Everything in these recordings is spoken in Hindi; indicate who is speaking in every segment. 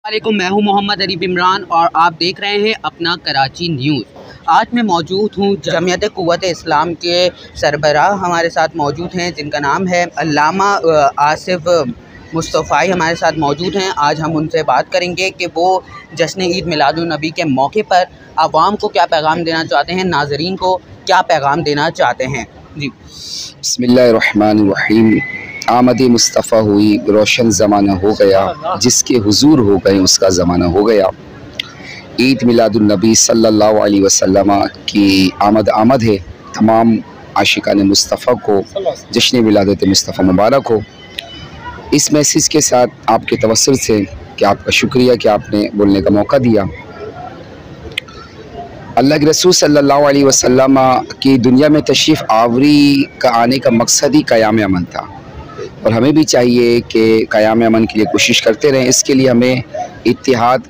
Speaker 1: वालेकुम, मैं हूं मोहम्मद अरीब इमरान और आप देख रहे हैं अपना कराची न्यूज़। आज मैं मौजूद हूं जमीयत कुव्वत इस्लाम के सरबराह हमारे साथ मौजूद हैं, जिनका नाम है अल्लामा आसिफ मुस्तफ़ाई हमारे साथ मौजूद हैं। आज हम उनसे बात करेंगे कि वो जश्न ईद मिलादुन्नबी के मौके पर आवाम को क्या पैगाम देना चाहते हैं, नाज़रीन को क्या पैगाम देना चाहते हैं। जी,
Speaker 2: बिस्मिल्लाहिर्रहमानिर्रहीम। आमद मुस्तफ़ा हुई, रोशन ज़माना हो गया, जिसके हुजूर हो गए उसका ज़माना हो गया। ईद मिलादुन्नबी सल्लल्लाहु अलैहि वसल्लम की आमद है। तमाम आशिकान मुस्तफ़ा को जश्न मिलादत मुस्तफ़ा मुबारक हो। इस मैसेज के साथ आपके तवस्सुल से कि आपका शुक्रिया कि आपने बोलने का मौका दिया। अल्लाह के रसूल सल्लल्लाहु अलैहि वसल्लम की दुनिया में तशरीफ़ आवरी का आने का मकसद ही क़याम अमन था और हमें भी चाहिए कि क़याम अमन के लिए कोशिश करते रहें। इसके लिए हमें इत्तिहाद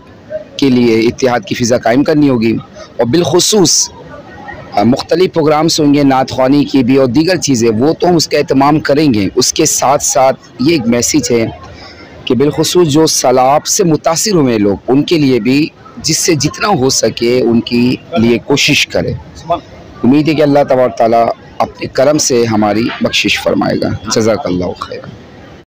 Speaker 2: की फ़िज़ा कायम करनी होगी और बिलख़ुसूस मुख्तलिफ़ प्रोग्राम्स होंगे, नात ख़्वानी की भी और दीगर चीज़ें, वो तो हम उसका एहतमाम करेंगे। उसके साथ साथ ये एक मैसेज है कि बिलख़ुसूस जो सलाब से मुतासिर हुए लोग, उनके लिए भी जिससे जितना हो सके उनकी लिए कोशिश करें। उम्मीद है कि अल्लाह तबारक तआला अपने करम से हमारी बख्शिश फरमाएगा। जज़ाकल्लाहु खैर।